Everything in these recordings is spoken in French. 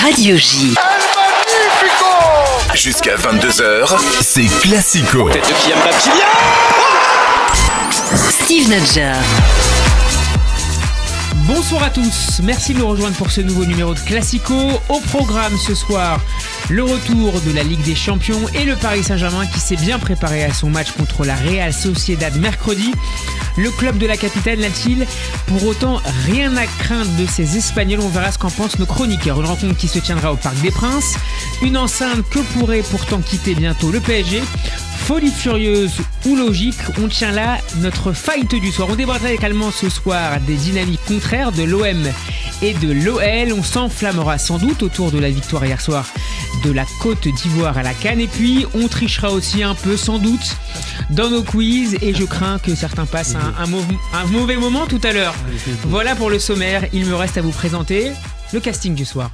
Radio J. Jusqu'à 22h, c'est Classico. Tête de Kylian Mbappé. Steve Nadjar. Bonsoir à tous, merci de nous rejoindre pour ce nouveau numéro de Classico. Au programme ce soir, le retour de la Ligue des Champions et le Paris Saint-Germain qui s'est bien préparé à son match contre la Real Sociedad mercredi. Le club de la capitale n'a-t-il pour autant rien à craindre de ces Espagnols? On verra ce qu'en pensent nos chroniqueurs. Une rencontre qui se tiendra au Parc des Princes, une enceinte que pourrait pourtant quitter bientôt le PSG. Folie furieuse ou logique, on tient là notre fight du soir. On débattra également ce soir des dynamiques contraires de l'OM et de l'OL. On s'enflammera sans doute autour de la victoire hier soir de la Côte d'Ivoire à la CAN. Et puis on trichera aussi un peu sans doute dans nos quiz. Et je crains que certains passent un mauvais moment tout à l'heure. Voilà pour le sommaire, il me reste à vous présenter le casting du soir.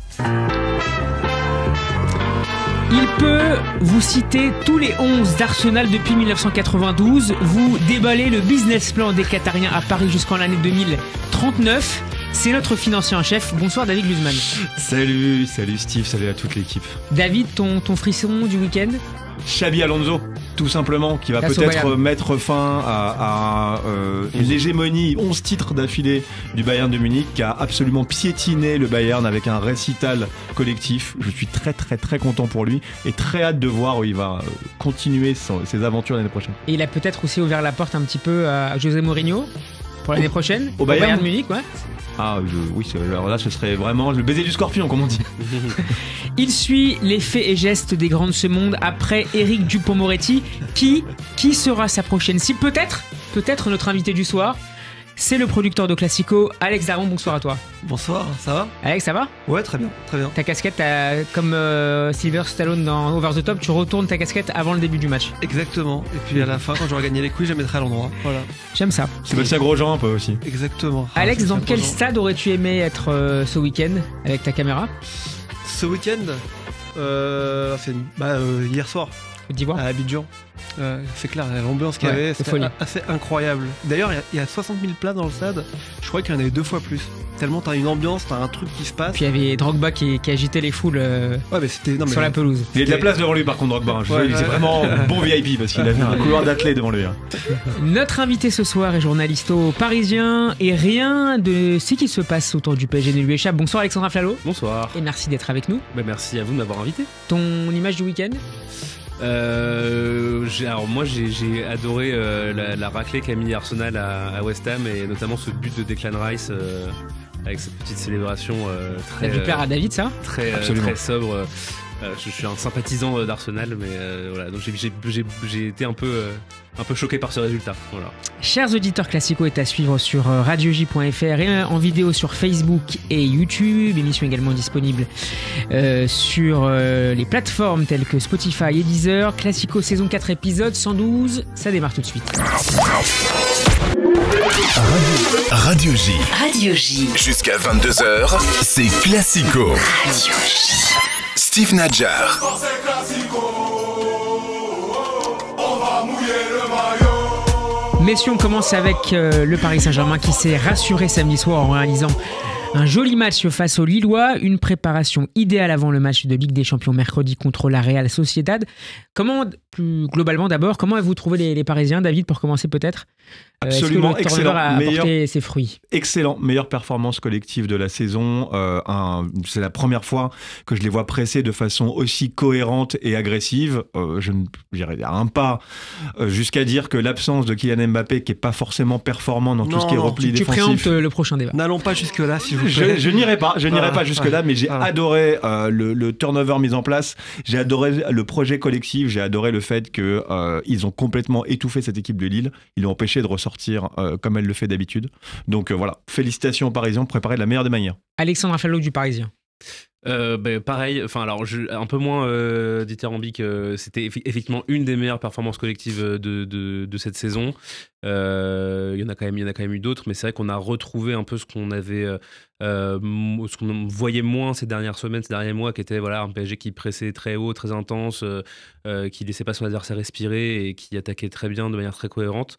Il peut vous citer tous les 11 d'Arsenal depuis 1992, vous déballer le business plan des Qatariens à Paris jusqu'en l'année 2039. C'est notre financier en chef. Bonsoir David Guzman. Salut Steve, salut à toute l'équipe. David, ton frisson du week-end? Xabi Alonso, tout simplement, qui va peut-être mettre fin à l'hégémonie 11 titres d'affilée du Bayern de Munich, qui a absolument piétiné le Bayern avec un récital collectif. Je suis très très très content pour lui et très hâte de voir où il va continuer ses aventures l'année prochaine. Et il a peut-être aussi ouvert la porte un petit peu à José Mourinho pour l'année prochaine au Bayern de Munich, ouais. Oui, alors là ce serait vraiment le baiser du scorpion, comme on dit. Il suit les faits et gestes des grands de ce monde après Éric Dupond-Moretti. Qui sera sa prochaine cible? Peut-être notre invité du soir. C'est le producteur de Classico, Alex Daron. Bonsoir à toi. Bonsoir, ça va? Alex, ça va? Ouais, très bien, très bien. Ta casquette, comme Sylvester Stallone dans Over the Top, tu retournes ta casquette avant le début du match. Exactement. Et puis à la fin, quand j'aurai gagné les quiz, je la mettrai à l'endroit. Voilà. J'aime ça. Sébastien Grosjean un peu aussi. Exactement. Alex, dans quel stade aurais-tu aimé être ce week-end avec ta caméra? Ce week-end, hier soir, Côte d'Ivoire, à Abidjan. C'est clair, l'ambiance qu'il y avait, c'était assez incroyable. D'ailleurs, il y a 60 000 places dans le stade. Je crois qu'il y en avait 2 fois plus. Tellement t'as une ambiance, t'as un truc qui se passe. Puis il y avait Drogba qui agitait les foules sur la pelouse. Il y a de la place devant lui par contre, Drogba. C'est vraiment bon VIP parce qu'il avait un couloir d'athlètes devant lui. Notre invité ce soir est journaliste au Parisien et rien de ce qui se passe autour du PSG ne lui échappe. Bonsoir Alexandra Flalot. Bonsoir. Et merci d'être avec nous. Merci à vous de m'avoir invité. Ton image du week-end? Moi j'ai adoré la raclée qu'a mis Arsenal à West Ham et notamment ce but de Declan Rice avec cette petite célébration très. Ça a dû plaire à David, ça? Très sobre. Je suis un sympathisant d'Arsenal, mais voilà, donc j'ai été un peu choqué par ce résultat. Voilà. Chers auditeurs, Classico est à suivre sur radioj.fr et en vidéo sur Facebook et YouTube. Émission également disponible sur les plateformes telles que Spotify et Deezer. Classico saison 4 épisode 112, ça démarre tout de suite. Radio J. Radio J. Jusqu'à 22h, c'est Classico. Radio J. Steve Nadjar. Messieurs, on commence avec le Paris Saint-Germain qui s'est rassuré samedi soir en réalisant un joli match face aux Lillois, une préparation idéale avant le match de Ligue des Champions mercredi contre la Real Sociedad. Plus globalement d'abord, comment avez-vous trouvé les Parisiens, David, pour commencer peut-être? Absolument excellent, a apporté ses fruits. Excellent, meilleure performance collective de la saison. C'est la première fois que je les vois pressés de façon aussi cohérente et agressive. Je n'irai un pas jusqu'à dire que l'absence de Kylian Mbappé, qui est pas forcément performant dans tout ce qui est repli défensif. Tu préemptes le prochain débat. N'allons pas jusque là, s'il vous plaît. Je n'irai pas jusque là, mais j'ai adoré le turnover mis en place. J'ai adoré le projet collectif. J'ai adoré le fait que ils ont complètement étouffé cette équipe de Lille. Ils l'ont empêché de ressortir comme elle le fait d'habitude. Donc voilà, félicitations aux Parisiens, préparés de la meilleure des manières. Alexandre Fallot du Parisien. Pareil, un peu moins dithyrambique. C'était effectivement une des meilleures performances collectives de cette saison. Il y en a quand même eu d'autres, mais c'est vrai qu'on a retrouvé un peu ce qu'on voyait moins ces dernières semaines, ces derniers mois, qui était un PSG qui pressait très haut, très intense, qui laissait pas son adversaire respirer et qui attaquait très bien de manière très cohérente.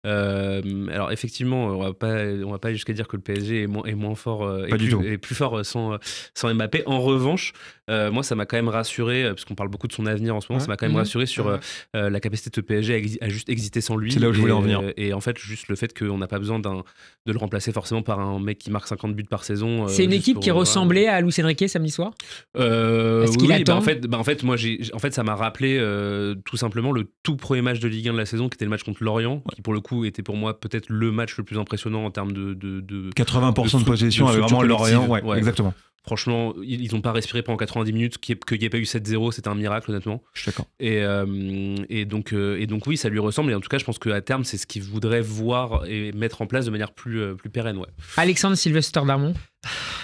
Alors effectivement, on va pas aller jusqu'à dire que le PSG est moins fort et plus fort sans Mbappé. En revanche, moi ça m'a quand même rassuré, parce qu'on parle beaucoup de son avenir en ce moment, ça m'a quand même rassuré sur la capacité de ce PSG à juste exister sans lui. C'est là où je voulais en venir. Et en fait, juste le fait qu'on n'a pas besoin de le remplacer forcément par un mec qui marque 50 buts par saison. C'est une équipe qui ressemblait à Luis Enrique samedi soir. Est-ce qu'il attend ? En fait, moi, ça m'a rappelé tout simplement le tout premier match de Ligue 1 de la saison, qui était le match contre Lorient, qui pour le coup était pour moi peut-être le match le plus impressionnant en termes de 80% de possession avec vraiment Lorient. Ouais. Exactement. Franchement, ils n'ont pas respiré pendant 90 minutes, qu'il n'y ait pas eu 7-0, c'était un miracle, honnêtement. Je suis d'accord. Et donc oui, ça lui ressemble. Et en tout cas, je pense qu'à terme, c'est ce qu'il voudrait voir et mettre en place de manière plus pérenne. Ouais. Alexandre Sylvester Darmon.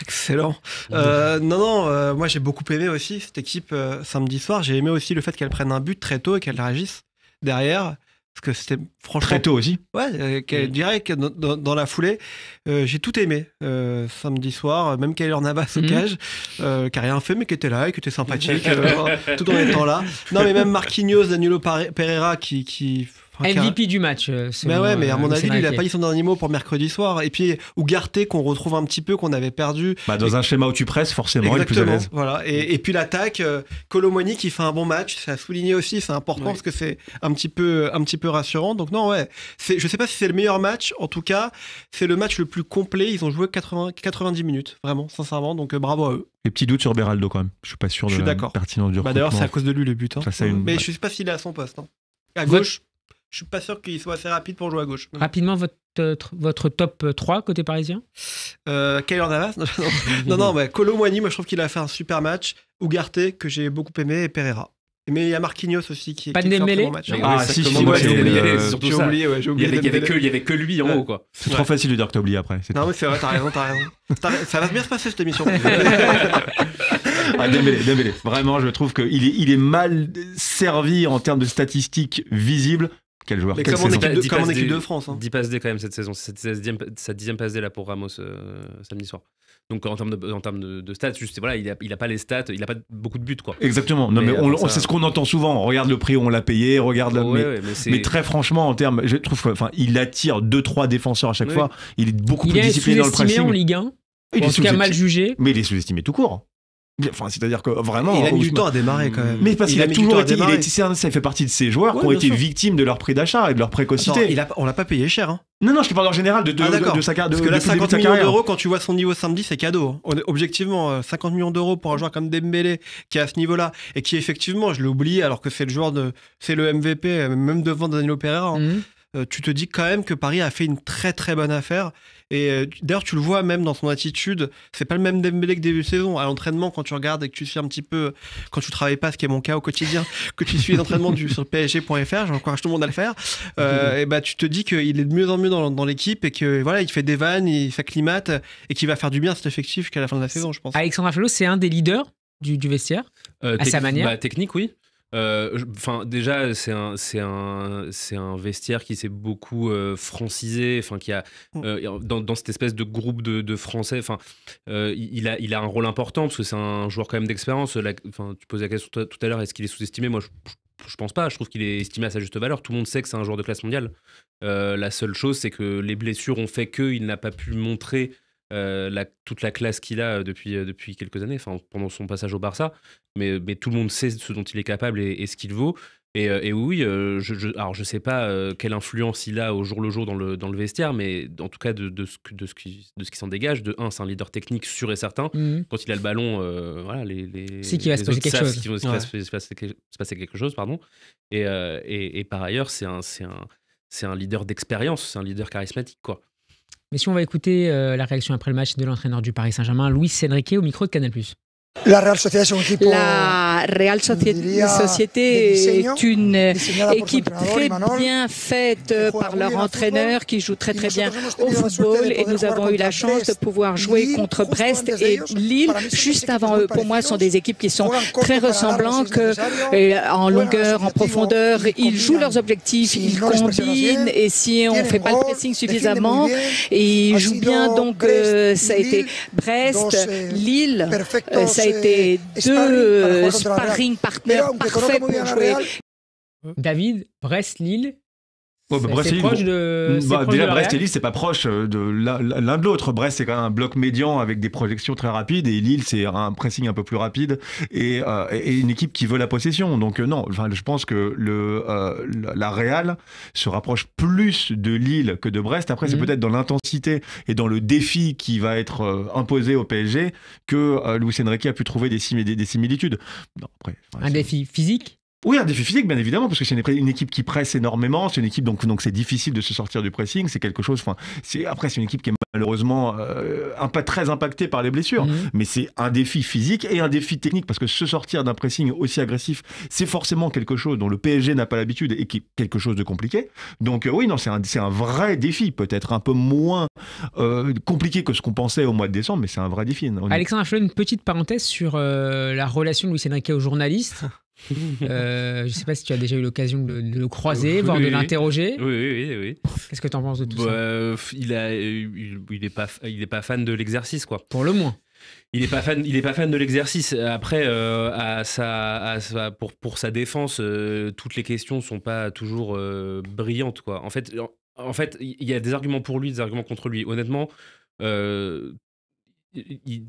Excellent. Moi j'ai beaucoup aimé aussi cette équipe samedi soir. J'ai aimé aussi le fait qu'elle prenne un but très tôt et qu'elle réagisse derrière. Parce que c'était franchement... Très tôt aussi. Ouais, direct dans la foulée. J'ai tout aimé samedi soir, même Keylor Navas au cage, qui n'a rien fait mais qui était là et qui était sympathique tout en étant là. Non mais même Marquinhos, Danilo Pereira qui MVP du match. Mais à mon avis, lui, il a pas dit son dernier mot pour mercredi soir. Et puis Ugarte qu'on retrouve un petit peu, qu'on avait perdu. Dans un schéma où tu presses, forcément, il est plus à l'aise. Voilà. Et puis l'attaque, Kolo Muani qui fait un bon match, ça a souligné aussi, c'est important parce que c'est un petit peu rassurant. Donc je sais pas si c'est le meilleur match. En tout cas, c'est le match le plus complet. Ils ont joué 90 minutes, vraiment, sincèrement. Donc bravo à eux. Les petits doutes sur Beraldo quand même. Je suis pas sûr de la pertinence du recrutement. D'ailleurs, c'est à cause de lui le but. Mais je sais pas s'il est à son poste. À gauche. Je suis pas sûr qu'il soit assez rapide pour jouer à gauche. Rapidement, votre top 3 côté parisien Keylor Navas. Non, Kolo Muani, moi je trouve qu'il a fait un super match. Ugarte, que j'ai beaucoup aimé, et Pereira. Mais il y a Marquinhos aussi qui fait un très bon match. J'ai oublié. Il y avait que lui en haut, quoi. C'est trop facile de dire que t'as oublié après. Non, mais c'est vrai, t'as raison. Ça va bien se passer cette émission. Dembélé. Vraiment, je trouve qu'il est mal servi en termes de statistiques visibles. Quel joueur. Mais comme en équipe de France. 10 passes D quand même cette saison. C'est sa 10e passe D là pour Ramos samedi soir. Donc en termes de stats, juste il a pas les stats, il a pas beaucoup de buts quoi. Exactement. Non mais c'est ce qu'on entend souvent. On regarde le prix, on l'a payé, mais très franchement en termes, je trouve il attire 2-3 défenseurs à chaque fois. Il est beaucoup plus discipliné dans le pressing. Il est sous-estimé en Ligue 1. En tout cas mal jugé. Mais il est sous-estimé tout court. Enfin, c'est-à-dire que vraiment. Il a mis du temps à démarrer quand même. Mais parce qu'il a toujours été. Ça fait partie de ces joueurs qui ont été victimes de leur prix d'achat et de leur précocité. On l'a pas payé cher. Hein. Non, je te parle en général de sa carrière. Parce que là, 50 millions d'euros, quand tu vois son niveau samedi, c'est cadeau. Objectivement, 50 millions d'euros pour un joueur comme Dembélé, qui est à ce niveau-là, et qui effectivement, je l'ai oublié, alors que c'est le MVP, même devant Danilo Pereira. Tu te dis quand même que Paris a fait une très très bonne affaire. Et d'ailleurs, tu le vois même dans son attitude, c'est pas le même Dembélé que début de saison. À l'entraînement, quand tu regardes et que tu suis un petit peu, quand tu travailles pas, ce qui est mon cas au quotidien, que tu suis les entraînements sur PSG.fr, j'encourage tout le monde à le faire, et tu te dis qu'il est de mieux en mieux dans l'équipe et que il fait des vannes, il s'acclimate et qu'il va faire du bien à cet effectif jusqu'à la fin de la saison, je pense. Alexandre Affello, c'est un des leaders du vestiaire, à sa manière. Technique, oui. Déjà, c'est un vestiaire qui s'est beaucoup francisé, qui a dans cette espèce de groupe de Français. Il a un rôle important parce que c'est un joueur quand même d'expérience. Tu posais la question tout à l'heure, est-ce qu'il est sous-estimé ? Moi, je pense pas. Je trouve qu'il est estimé à sa juste valeur. Tout le monde sait que c'est un joueur de classe mondiale. La seule chose, c'est que les blessures ont fait qu'il n'a pas pu montrer toute la classe qu'il a depuis quelques années, pendant son passage au Barça, mais tout le monde sait ce dont il est capable et ce qu'il vaut. Et oui, alors je sais pas quelle influence il a au jour le jour dans le vestiaire, mais en tout cas de ce qui s'en dégage. De un, c'est un leader technique sûr et certain. Quand il a le ballon, c'est qu'il va se passer quelque chose. Il va se passer quelque chose, pardon. Et par ailleurs, c'est un leader d'expérience, c'est un leader charismatique, quoi. Mais si on va écouter la réaction après le match de l'entraîneur du Paris Saint-Germain, Luis Enrique, au micro de Canal+. La Real Sociedad es un equipo... La Real Société est une équipe très bien faite par leur entraîneur qui joue très très bien au football et nous avons eu la chance de pouvoir jouer contre Brest et Lille juste avant eux. Pour moi, ce sont des équipes qui sont très ressemblantes en longueur, en profondeur. Ils jouent leurs objectifs, ils combinent et si on ne fait pas le pressing suffisamment, ils jouent bien. Donc ça a été Brest, Lille, ça a été deux sparring partners parfaits pour jouer. David, Brest, Lille. Brest c'est proche de. Déjà, Brest et Lille, c'est pas proche de l'un de l'autre. Brest, c'est quand même un bloc médian avec des projections très rapides, et Lille, c'est un pressing un peu plus rapide et une équipe qui veut la possession. Donc non, je pense que la Real se rapproche plus de Lille que de Brest. Après, c'est peut-être dans l'intensité et dans le défi qui va être imposé au PSG que Luis Enrique a pu trouver des similitudes. Non, après, un défi physique. Oui, un défi physique, bien évidemment, parce que c'est une équipe qui presse énormément. C'est une équipe, donc c'est difficile de se sortir du pressing. C'est quelque chose. Après, c'est une équipe qui est malheureusement très impactée par les blessures. Mais c'est un défi physique et un défi technique, parce que se sortir d'un pressing aussi agressif, c'est forcément quelque chose dont le PSG n'a pas l'habitude et qui est quelque chose de compliqué. Donc oui, non, c'est un vrai défi, peut-être un peu moins compliqué que ce qu'on pensait au mois de décembre, mais c'est un vrai défi. Alexandre, je fais une petite parenthèse sur la relation de Luis Enrique aux journalistes. Je ne sais pas si tu as déjà eu l'occasion de le croiser, voire de l'interroger. Oui. Qu'est-ce que tu en penses de tout ça? Il est pas fan de l'exercice, quoi. Pour le moins. Il est pas fan de l'exercice. Après, pour sa défense, toutes les questions sont pas toujours brillantes, quoi. En fait, il y a des arguments pour lui, des arguments contre lui. Honnêtement.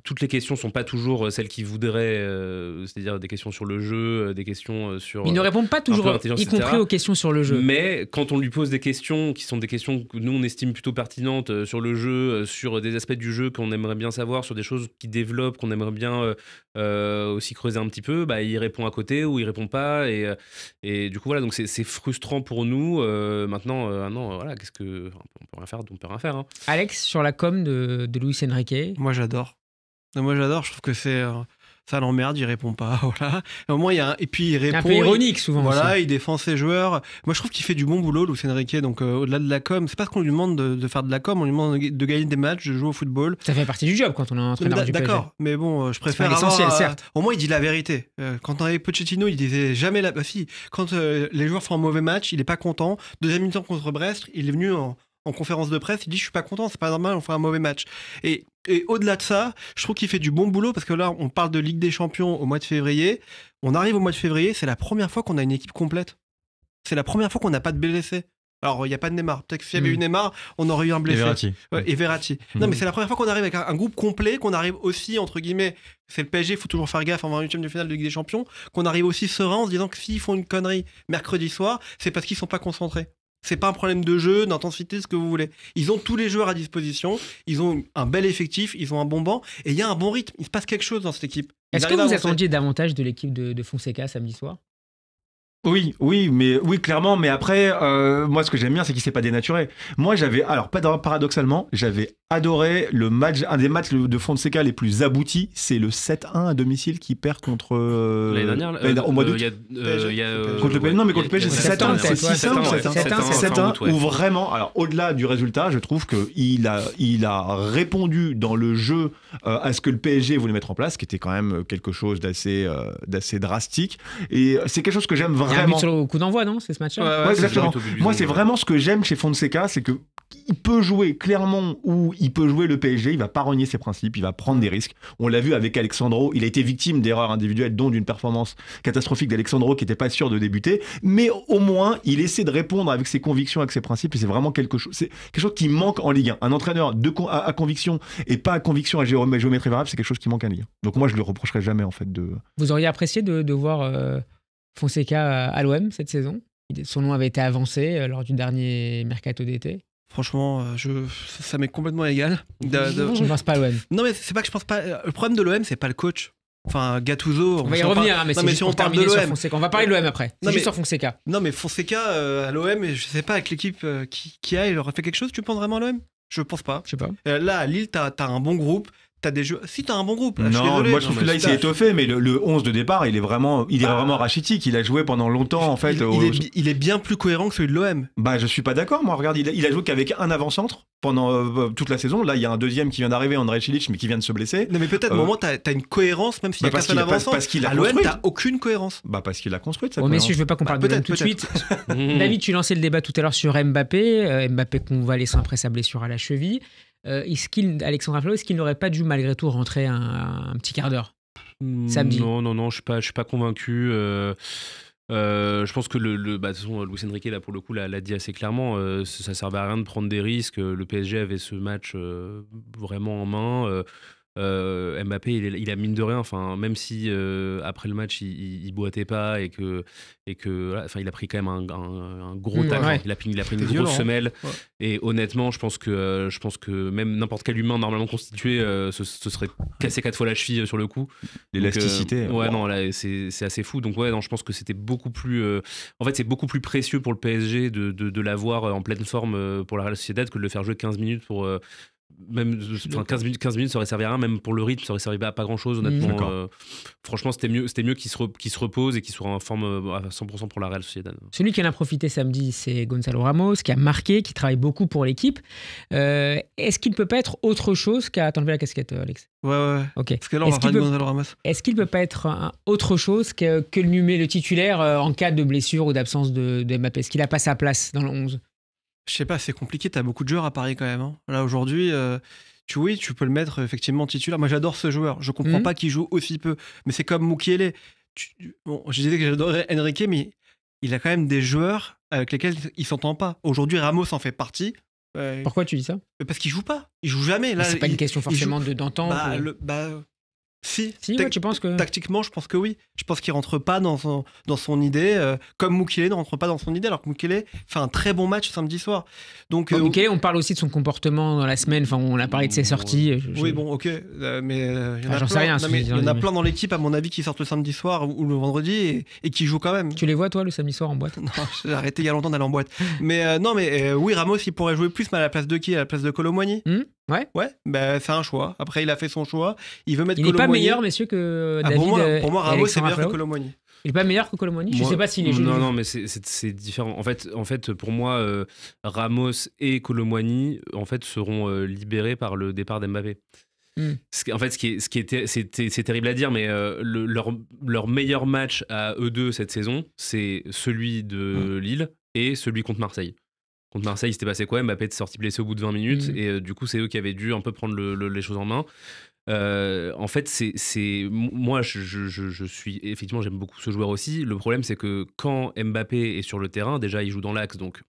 Toutes les questions sont pas toujours celles qu'il voudrait, c'est-à-dire des questions sur le jeu, des questions sur. Il ne répond pas toujours, y compris aux questions sur le jeu. Mais quand on lui pose des questions qui sont des questions que nous on estime plutôt pertinentes sur le jeu, sur des aspects du jeu qu'on aimerait bien savoir, sur des choses qui développent, qu'on aimerait bien aussi creuser un petit peu, il répond à côté ou il répond pas, et du coup voilà, donc c'est frustrant pour nous. Maintenant, non, voilà, on peut rien faire. Hein. Alex, sur la com de Luis Enrique. Moi j'adore, je trouve que ça l'emmerde, il répond pas, voilà. Au moins et puis il répond. Un peu ironique souvent. Voilà, aussi. Il défend ses joueurs. Moi je trouve qu'il fait du bon boulot, Luis Enrique. Donc au-delà de la com, c'est pas ce qu'on lui demande de faire de la com, on lui demande de gagner des matchs, de jouer au football. Ça fait partie du job quand on est un entraîneur du PSG. D'accord, mais bon, je préfère l'essentiel, certes. Au moins il dit la vérité. Quand on avait Pochettino, il disait jamais la. Quand les joueurs font un mauvais match, il est pas content. Deuxième mi-temps contre Brest, il est venu en conférence de presse, il dit je suis pas content, c'est pas normal, on fait un mauvais match. Et au-delà de ça, je trouve qu'il fait du bon boulot, parce que là, on parle de Ligue des Champions au mois de février. On arrive au mois de février, c'est la première fois qu'on a une équipe complète. C'est la première fois qu'on n'a pas de blessés. Alors, il n'y a pas de Neymar. Peut-être que s'il y avait eu Neymar, on aurait eu un blessé. Et Verratti. Non, mais c'est la première fois qu'on arrive avec un groupe complet, qu'on arrive aussi, entre guillemets, c'est le PSG, il faut toujours faire gaffe avant un 8e de finale de Ligue des Champions, qu'on arrive aussi serein en se disant que s'ils font une connerie mercredi soir, c'est parce qu'ils ne sont pas concentrés. C'est pas un problème de jeu, d'intensité, ce que vous voulez. Ils ont tous les joueurs à disposition, ils ont un bel effectif, ils ont un bon banc, et il y a un bon rythme. Il se passe quelque chose dans cette équipe. Est-ce que vous attendiez davantage de l'équipe de Fonseca samedi soir ? Oui, clairement, mais après, moi, ce que j'aime bien, c'est qu'il s'est pas dénaturé. Moi, paradoxalement, j'avais adoré un des matchs de Fonseca les plus aboutis, c'est le 7-1 à domicile qui perd contre l'année dernière, au mois d'août. Contre le PSG, non, mais contre le PSG, c'est 7-1, c'est 6-1, où vraiment, alors au-delà du résultat, je trouve qu'il a répondu dans le jeu à ce que le PSG voulait mettre en place, qui était quand même quelque chose d'assez drastique, et c'est quelque chose que j'aime vraiment. Il y a un but sur le coup d'envoi, non, c'est ce match-là ? Ouais, exactement. Moi, c'est vraiment ce que j'aime chez Fonseca, c'est que il peut jouer clairement ou il peut jouer le PSG, il va pas renier ses principes, il va prendre des risques. On l'a vu avec Alexandro, il a été victime d'erreurs individuelles, dont d'une performance catastrophique d'Alexandro qui n'était pas sûr de débuter, mais au moins il essaie de répondre avec ses convictions, avec ses principes, et c'est vraiment quelque chose qui manque en Ligue 1. Un entraîneur à conviction et pas à conviction à géométrie variable, c'est quelque chose qui manque en Ligue 1. Donc moi je le reprocherai jamais en fait de. Vous auriez apprécié de voir Fonseca à l'OM cette saison ? Son nom avait été avancé lors du dernier mercato d'été. Franchement, ça m'est complètement égal. Je ne pense pas à l'OM. Non, mais c'est pas que je pense pas. Le problème de l'OM, c'est pas le coach. Enfin, Gattuso. On va y revenir, mais c'est juste pour terminer sur Fonseca. On va parler de l'OM après. C'est juste sur Fonseca. Non, mais Fonseca à l'OM, je sais pas, avec l'équipe qui a, il aurait fait quelque chose. Tu penses vraiment à l'OM ? Je pense pas. Je sais pas. Là, à Lille, t'as un bon groupe. t'as des jeux. Si t'as un bon groupe. Non, moi je trouve que là il s'est étoffé, mais le 11 de départ, il est vraiment rachitique. Il a joué pendant longtemps en fait. Il est bien plus cohérent que celui de l'OM. Bah je suis pas d'accord. Moi, regarde, il a joué qu'avec un avant-centre pendant toute la saison. Là, il y a un deuxième qui vient d'arriver, André Cilic, mais qui vient de se blesser. Non, mais peut-être au moment t'as une cohérence, même s'il y a personne avant-centre. Parce qu'il a à l'OM, t'as aucune cohérence. Bah parce qu'il a construit. Bon, messieurs, je veux pas qu'on parle de tout de suite. David, tu lançais le débat tout à l'heure sur Mbappé. Mbappé convalescent après sa blessure à la cheville. Alexandre Aflalo, est-ce qu'il n'aurait pas dû malgré tout rentrer un petit quart d'heure samedi? Non, je suis pas convaincu. Je pense que de toute façon, Luis Enrique là pour le coup l'a dit assez clairement. Ça servait à rien de prendre des risques. Le PSG avait ce match vraiment en main. Mbappé, il a mine de rien, enfin, même si après le match il boitait pas et que enfin, il a pris quand même un gros tacle, il a pris une grosse semelle. Et honnêtement, je pense que même n'importe quel humain normalement constitué se serait cassé 4 fois la cheville sur le coup. L'élasticité. Non, là c'est assez fou. Donc non, je pense que c'était beaucoup plus. En fait, c'est beaucoup plus précieux pour le PSG de l'avoir en pleine forme pour la Real Sociedad que de le faire jouer 15 minutes pour. Même 15 minutes ça aurait servi à rien, même pour le rythme ça aurait servi à pas grand chose honnêtement. Franchement c'était mieux qu'il se repose et qu'il soit en forme à 100% pour la Real Sociedad. Celui qui en a profité samedi, c'est Gonzalo Ramos, qui a marqué, qui travaille beaucoup pour l'équipe. Est-ce qu'il ne peut pas être autre chose qu'à t'enlever la casquette, Alex? Ouais. Ok. Parce que là on va parler de Gonzalo Ramos. Est-ce qu'il ne peut pas être autre chose que le titulaire en cas de blessure ou d'absence de Mbappé? Est-ce qu'il n'a pas sa place dans le 11? Je sais pas, c'est compliqué, t'as beaucoup de joueurs à Paris quand même. Hein. Là aujourd'hui, tu peux le mettre effectivement titulaire. Moi j'adore ce joueur, je comprends pas qu'il joue aussi peu, mais c'est comme Mukiele. Je disais que j'adorais Enrique, mais il a quand même des joueurs avec lesquels il s'entend pas. Aujourd'hui Ramos en fait partie. Pourquoi tu dis ça? Parce qu'il joue pas, il joue jamais. Là, c'est pas une question forcément d'entendre. Si, ouais, tu penses que... Tactiquement, je pense que oui. Je pense qu'il rentre pas dans son idée, comme Mukiele ne rentre pas dans son idée, alors que Mukiele fait un très bon match samedi soir. Donc, Mukiele, on parle aussi de son comportement dans la semaine, enfin, on a parlé de ses sorties. Oui, bon, ok, mais j'en sais rien. Il y en a plein dans l'équipe, à mon avis, qui sortent le samedi soir ou le vendredi et qui jouent quand même. Tu les vois, toi, le samedi soir en boîte? Non, j'ai arrêté il y a longtemps d'aller en boîte. Mais oui, Ramos, il pourrait jouer plus, mais à la place de qui? À la place de Kolo Muani? Ouais, c'est un choix. Après, il a fait son choix. Il veut mettre il n'est pas meilleur, messieurs, que David. Pour moi, Ramos, c'est meilleur que Kolo Muani. Il n'est pas meilleur que Kolo Muani? Je ne sais pas s'il est joué. Non, mais c'est différent. En fait, pour moi, Ramos et Kolo Muani, en fait, seront libérés par le départ d'Mbappé. En fait, c'est terrible à dire, mais leur meilleur match à eux deux cette saison, c'est celui de Lille et celui contre Marseille. Contre Marseille, il s'était passé quoi? Mbappé était sorti blessé au bout de 20 minutes et du coup, c'est eux qui avaient dû un peu prendre les choses en main. En fait, moi, je suis effectivement, j'aime beaucoup ce joueur aussi. Le problème, c'est que quand Mbappé est sur le terrain, déjà, il joue dans l'axe, donc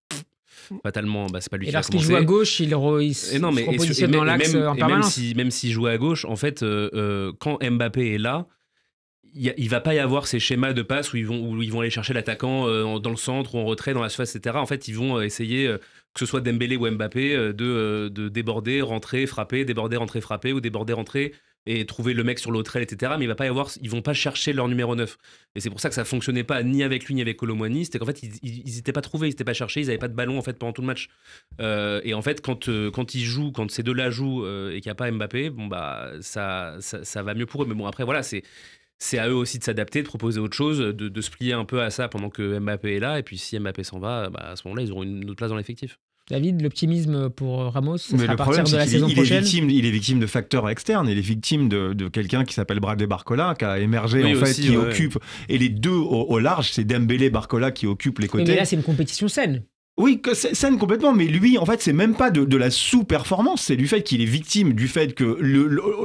fatalement, c'est pas lui qui va commencer. Et lorsqu'il joue à gauche, il se repositionne dans l'axe en permanence. Même s'il joue à gauche, en fait, quand Mbappé est là, il va pas y avoir ces schémas de passe où ils vont aller chercher l'attaquant dans le centre ou en retrait, dans la surface, etc. En fait, ils vont essayer, que ce soit Dembélé ou Mbappé, de déborder, rentrer, frapper, déborder, rentrer, frapper, ou déborder, rentrer et trouver le mec sur l'autre aile, etc. Mais ils vont pas chercher leur numéro 9. Et c'est pour ça que ça fonctionnait pas ni avec lui ni avec Kolo Muani. C'était qu'en fait, ils étaient pas trouvés, ils étaient pas cherchés, ils avaient pas de ballon en fait pendant tout le match. Et en fait, quand ces deux-là jouent et qu'il n'y a pas Mbappé, ça va mieux pour eux. Mais bon, après, voilà, c'est à eux aussi de s'adapter, de proposer autre chose, de se plier un peu à ça pendant que Mbappé est là. Et puis si Mbappé s'en va, à ce moment-là, ils auront une autre place dans l'effectif. David, l'optimisme pour Ramos, mais à partir de la saison prochaine. Il est victime de facteurs externes. Il est victime de quelqu'un qui s'appelle Bradley Barcola, qui a émergé qui occupe. Et les deux au large, c'est Dembélé, Barcola qui occupent les côtés. Mais là, c'est une compétition saine. Oui, saine complètement, mais lui, en fait, c'est même pas de la sous-performance, c'est du fait qu'il est victime du fait que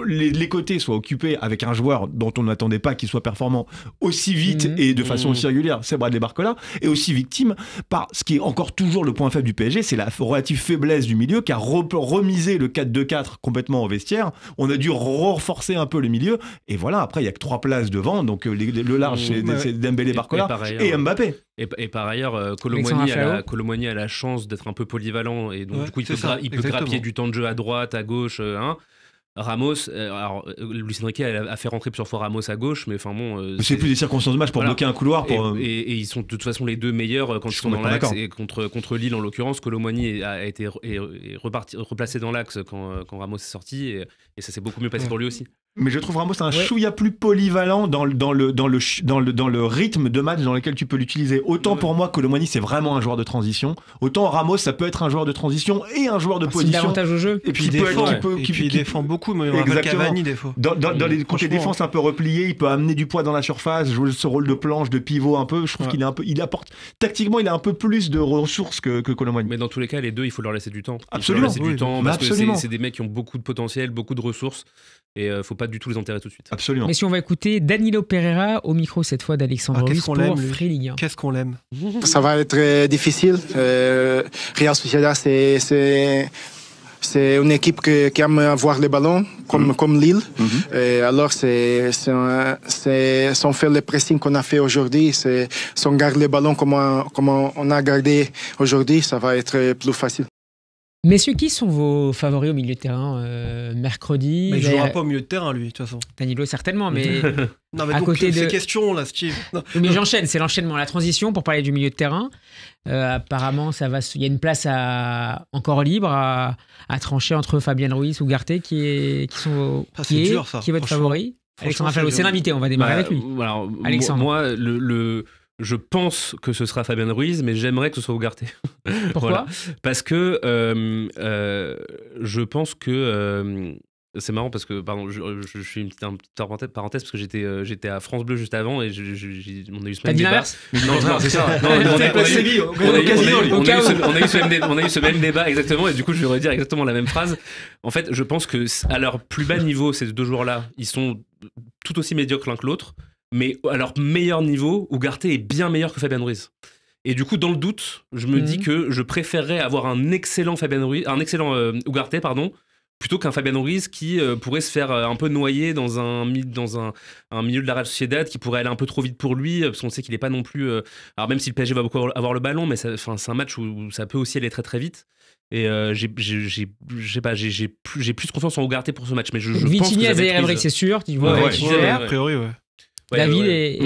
les côtés soient occupés avec un joueur dont on n'attendait pas qu'il soit performant aussi vite et de façon aussi régulière, c'est Bradley Barcola, et aussi victime par ce qui est encore toujours le point faible du PSG, c'est la relative faiblesse du milieu qui a remisé le 4-2-4 complètement au vestiaire. On a dû renforcer un peu le milieu, et voilà, après, il y a que 3 places devant, donc le large, c'est Dembélé, Barcola et Mbappé. Et par ailleurs, Kolo Muani a la chance d'être un peu polyvalent et donc du coup il peut grappiller du temps de jeu à droite, à gauche. Ramos, alors Luis Enrique a fait rentrer plusieurs fois Ramos à gauche, mais enfin bon. C'est plus des circonstances de match pour bloquer un couloir. Et ils sont de toute façon les deux meilleurs quand ils sont dans l'axe. Et contre Lille en l'occurrence, Kolo Muani a été replacé dans l'axe quand Ramos est sorti, et ça s'est beaucoup mieux passé pour lui aussi. Mais je trouve Ramos un chouïa plus polyvalent dans le rythme de match dans lequel tu peux l'utiliser. Autant pour moi, Kolo Muani c'est vraiment un joueur de transition. Autant Ramos ça peut être un joueur de transition et un joueur de position. C'est l'avantage au jeu. Et puis il défend beaucoup, mais on rappelle Cavani des fois. Dans les côtés défense un peu repliés, il peut amener du poids dans la surface, jouer ce rôle de planche, de pivot un peu. Je trouve qu'il apporte tactiquement, il a un peu plus de ressources que Kolo Muani. Mais dans tous les cas, les deux, il faut leur laisser du temps. Absolument. Parce que c'est des mecs qui ont beaucoup de potentiel, beaucoup de ressources. Et faut pas du tout les enterrer tout de suite. Absolument. Mais si on va écouter Danilo Pereira au micro cette fois d'Alexandre Ruiz pour Free Ligue 1. Qu'est-ce qu'on l'aime. Ça va être difficile. Real Sociedad, c'est une équipe qui aime avoir le ballon, comme Lille. Et alors, si on fait le pressing qu'on a fait aujourd'hui, si on garde le ballon comme on a gardé aujourd'hui, ça va être plus facile. Messieurs, qui sont vos favoris au milieu de terrain mercredi? Mais il ne jouera pas au milieu de terrain, lui, de toute façon. Danilo, certainement, mais, non, mais à donc, côté de ces questions, là, Steve. Mais j'enchaîne, c'est l'enchaînement, la transition pour parler du milieu de terrain. Apparemment, il y a une place encore libre à trancher entre Fabien Ruiz ou Ugarte qui est votre favori. Alexandre Aflalo, c'est l'invité, on va démarrer avec lui. Alors, Alexandre. Moi, je pense que ce sera Fabien Ruiz, mais j'aimerais que ce soit Ugarte. Pourquoi? Voilà. Parce que je pense que c'est marrant parce que, pardon, je fais une petite parenthèse parce que j'étais à France Bleu juste avant et on a eu ce même débat. Non, c'est ça. On a eu ce même débat exactement, et du coup je vais redire exactement la même phrase. En fait, je pense que à leur plus bas niveau, ces deux joueurs-là, ils sont tout aussi médiocres l'un que l'autre. Mais à leur meilleur niveau, Ugarte est bien meilleur que Fabien Ruiz. Et du coup, dans le doute, je me dis que je préférerais avoir un excellent Ugarte, plutôt qu'un Fabien Ruiz qui pourrait se faire un peu noyer dans un milieu de la Real Sociedad, qui pourrait aller un peu trop vite pour lui, parce qu'on sait qu'il n'est pas non plus... alors même si le PSG va beaucoup avoir le ballon, mais c'est un match où ça peut aussi aller très très vite. Et j'ai plus confiance en Ugarte pour ce match. Mais je pense que Vitinha, Zaïre, c'est sûr. Tu vois, a priori, ouais. David et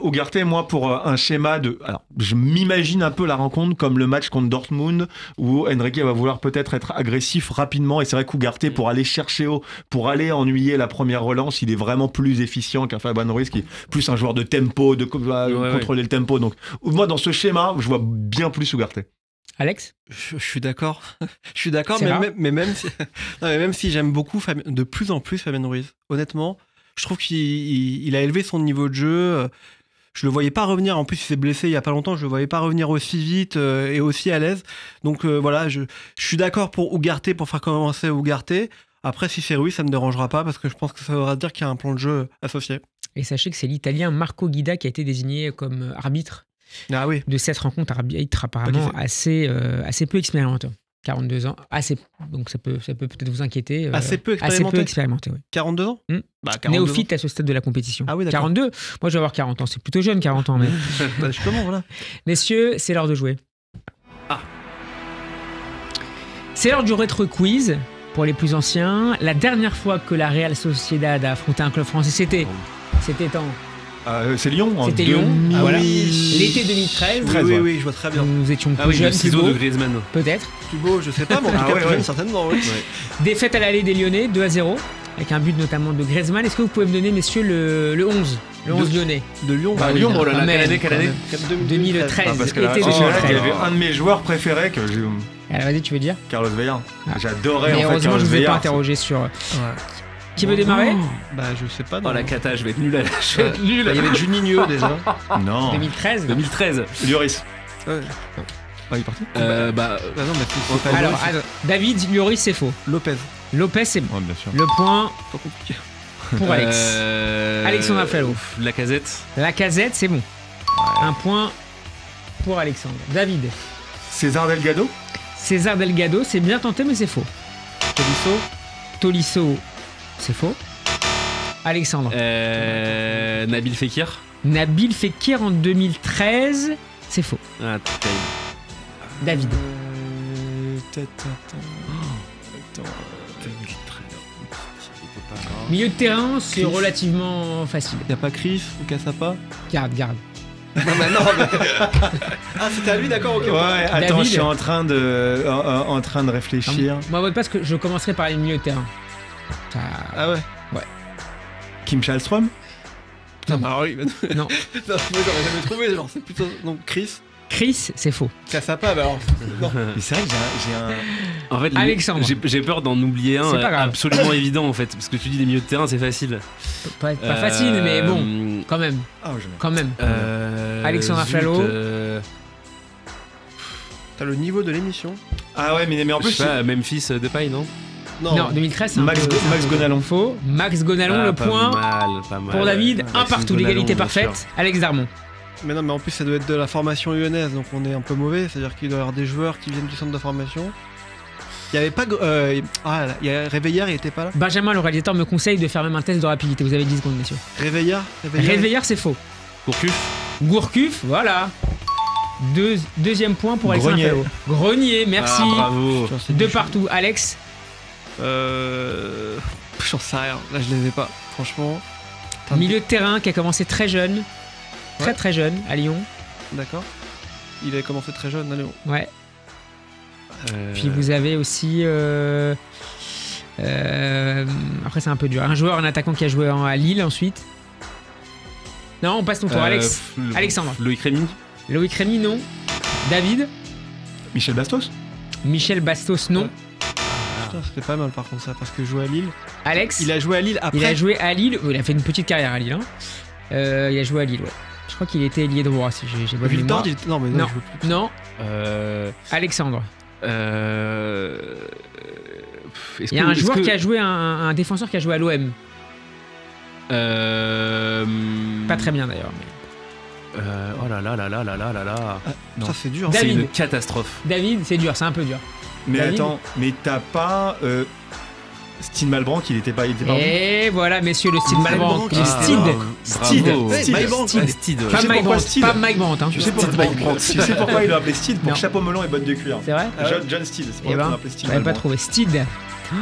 Ugarte, moi, pour un schéma de... Alors, je m'imagine un peu la rencontre comme le match contre Dortmund, où Enrique va vouloir peut-être être agressif rapidement, et c'est vrai qu'Ugarte, pour aller chercher haut, pour aller ennuyer la première relance, il est vraiment plus efficient qu'un Fabien Ruiz, qui est plus un joueur de tempo, de contrôler le tempo. Donc, moi, dans ce schéma, je vois bien plus Ugarte. Alex? Je suis d'accord. mais même si j'aime beaucoup de plus en plus Fabien Ruiz, honnêtement, je trouve qu'il a élevé son niveau de jeu. Je le voyais pas revenir. En plus, il s'est blessé il y a pas longtemps. Je le voyais pas revenir aussi vite et aussi à l'aise. Donc voilà, je suis d'accord pour Ugarte, pour faire commencer Ugarte. Après, si c'est Ruiz, ça me dérangera pas parce que je pense que ça voudra dire qu'il y a un plan de jeu associé. Et sachez que c'est l'Italien Marco Guida qui a été désigné comme arbitre de cette rencontre, arbitre apparemment assez peu expérimenté. 42 ans, donc ça peut peut-être vous inquiéter. Assez peu expérimenté, oui. 42 ans Néophyte à ce stade de la compétition. Ah oui, d'accord. 42, moi je vais avoir 40 ans, c'est plutôt jeune 40 ans. Mais... justement, voilà. Messieurs, c'est l'heure de jouer. C'est l'heure du rétro quiz pour les plus anciens. La dernière fois que la Real Sociedad a affronté un club français, c'était c'est Lyon. C'était Lyon. Voilà. L'été 2013. Oui, je vois très bien. Nous étions plus jeunes. Ciseaux de Griezmann. Peut-être. Thibaut, je sais pas, mais en tout cas, plus jeune, certainement. Oui. Défaite à l'aller des Lyonnais, 2-0, avec un but notamment de Griezmann. Est-ce que vous pouvez me donner, messieurs, le 11 lyonnais? De Lyon. Lyon, quelle année 2013. Parce que il y avait un de mes joueurs préférés que j'ai. Alors, vas-y, tu veux dire? Carlos Veillant. J'adorais en fait heureusement, Carlos je ne vous ai Veillant. pas interrogé sur... Qui veut démarrer? Je sais pas. La cata, je vais être nul à la Il y avait Juninho déjà. Non. 2013. Lloris. Ouais. Il est parti. Non, mais c'est pas alors, David, Lloris, c'est faux. Lopez, c'est bon. Ouais, bien sûr. Le point pas compliqué. pour Alex. Alexandre Aflalo. Lacazette, c'est bon. Un point pour Alexandre. David. César Delgado, c'est bien tenté, mais c'est faux. Tolisso, c'est faux. Alexandre. Nabil Fekir En 2013, c'est faux. Terrible. David. Attends. Milieu de terrain, c'est relativement facile. Y a pas Chris ou Cassapa? Garde. Non, mais ah, c'était à lui, d'accord, ok. Ouais, attends, David. je suis en train de réfléchir. Moi, votre passe que je commencerai par les milieux de terrain. Ça... Ah ouais? Kim Källström? Putain, bah oui. Non. Non, moi j'aurais jamais trouvé, genre c'est plutôt. Donc Chris C'est faux. Cassapa, bah alors. Non. Mais c'est vrai que j'ai un. En fait, Alexandre. j'ai peur d'en oublier un C'est pas grave. absolument évident en fait, parce que tu dis les milieux de terrain, c'est facile. Pas facile, mais bon, quand même. Ah, jamais. Quand même. Alexandre zut, Aflalo. T'as le niveau de l'émission. Ah ouais, mais en Je plus. sais pas, Memphis Depay, non? Non, 2013, c'est un Max peu Gonalon. faux. Max Gonalon, le pas point mal. pour David. Ouais, Un Maxime partout, Gonalon, l'égalité bien parfaite. sûr. Alex Darmon. Mais non, mais en plus ça doit être de la formation lyonnaise, donc on est un peu mauvais, c'est-à-dire qu'il doit y avoir des joueurs qui viennent du centre de formation. Il y avait pas. Il y a Réveillard, il était pas là. Benjamin, le réalisateur, me conseille de faire même un test de rapidité. Vous avez 10 secondes, messieurs. Réveillard. Réveillard, c'est faux. Gourcuff, voilà. Deuxième point pour Alexandre Grenier. Aflalo. Grenier, merci. Ah, bravo. Putain, c'est Deux du- partout. Alex, J'en sais rien, là je les ai pas, franchement. milieu de terrain qui a commencé très jeune. Très jeune, à Lyon. D'accord. Il avait commencé très jeune, allez. Ouais. Puis vous avez aussi. Après, c'est un peu dur. Un joueur, un attaquant qui a joué à Lille ensuite. Non, on passe ton tour. Alexandre. Loïc Rémy. Loïc Rémy, non. David. Michel Bastos? Michel Bastos, non. Putain, c'était pas mal par contre ça, parce que jouer à Lille. Alex. Il a joué à Lille après. Il a joué à Lille. Il a fait une petite carrière à Lille. Hein. Il a joué à Lille, ouais. Je crois qu'il était ailier droit, si j'ai bonne mémoire. Viltord, il était... Non, mais Non, je veux plus. non. Alexandre. Il y a un joueur qui a joué, un défenseur qui a joué à l'OM. Pas très bien d'ailleurs. Mais... Oh là là là là là là là là. Ça c'est dur. C'est David. une catastrophe. David, c'est dur, c'est un peu dur. Mais David. attends, mais t'as pas. Steve Malbranc, il était pas bon. Et voilà, messieurs, le style Malbranc. Malbranc, Le ah, Steed. Bravo. Hey, Mike Brandt. Steed. Steed. Pas sais Mike pourquoi Brandt. Steed. Pas Mike Brandt. Hein. Tu sais pourquoi il l'a appelé Steed? Pour Non. chapeau melon et bottes de cuir. C'est vrai? John Steed, c'est Eh pourquoi il ben, l'a appelé Steed. j'avais pas Malbranc. trouvé. Steed. Oh.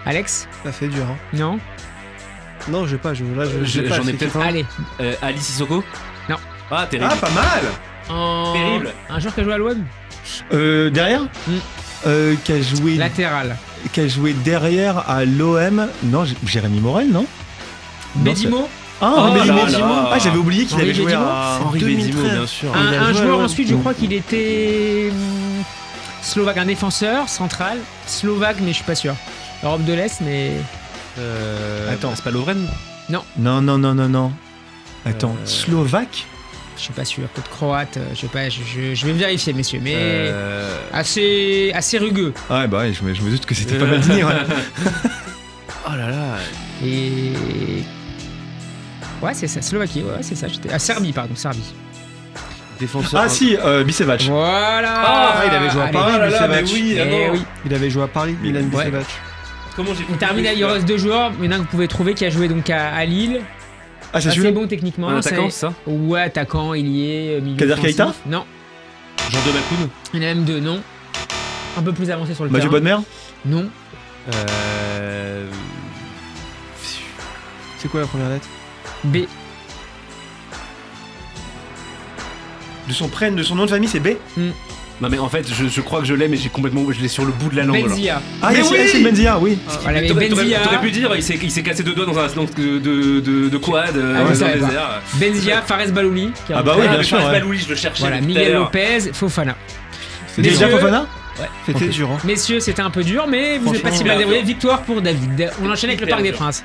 Alex? Ça fait dur. Hein. Non? Non, je vais pas. J'en ai peut-être un. Allez. Alice Sissoko. Non. Ah, terrible. Ah, pas mal! Terrible. Un joueur qui a joué à l'OM? Derrière? Qui a joué derrière à l'OM. Non, Jérémy Morel, non? Bédimo? Ah, Oh Henri là Bédimo. là. Ah, j'avais oublié qu'il Henri avait joué Bédimo. à. Henri 2013. Bédimo, bien sûr. Il a Un joué à joueur l'OM. ensuite, je crois qu'il était slovaque, un défenseur central, slovaque, mais je suis pas sûr. Europe de l'Est, mais Attends. C'est pas Lovren? Non. Attends, Slovaque? je suis pas sûr. Peut-être croate, je sais pas. Je vais vérifier, messieurs, mais assez rugueux. Ouais, bah ouais, je me doute que c'était pas mal dit. Ouais. Oh là là. Et ouais, c'est ça, Slovaquie. Ouais, c'est ça. J'étais à Serbie, pardon, Serbie. Défenseur. Ah si, Bicevac. Voilà. Ah, il avait joué à Allez. Paris, Oh là là, mais Bicevac. oui, Eh alors. oui. Il avait joué à Paris, Milan Ouais. Bicevac. Comment j'ai On termine, il reste deux joueurs. Il y en a un que vous pouvez trouver qui a joué donc à Lille. Ah, c'est Assez celui-là? bon techniquement. Un attaquant, c'est- c'est ça? Ouais, attaquant, il y est. Milieu Kader offensif. Keita? Non. Jean de Macoun. Il y en a même deux, non. Un peu plus avancé sur le Mathieu terrain. Bonnemer? Non. C'est quoi la première lettre? B. De son nom de famille, c'est B? Non mais en fait, je crois que je l'ai, mais je l'ai sur le bout de la langue. alors. Benzia. Ah, Mais oui c'est Benzia, oui. Voilà, mais T'aurais Benzia. pu dire, il s'est cassé deux doigts dans un accident de quad Ah, dans je savais le pas. désert. Benzia, Fares Balouli. qui a Ah bah repris. oui, bien mais sûr, Fares ouais. Balouli, je le cherchais. Voilà, depuis tout à Miguel l'heure. Lopez, Fofana. Déjà Messieurs, Fofana? C'était dur. Hein. Messieurs, c'était un peu dur, mais vous n'êtes pas si Franchement, mal débrouillés. Victoire pour David. On enchaîne avec le Hyper Parc des dur. Princes.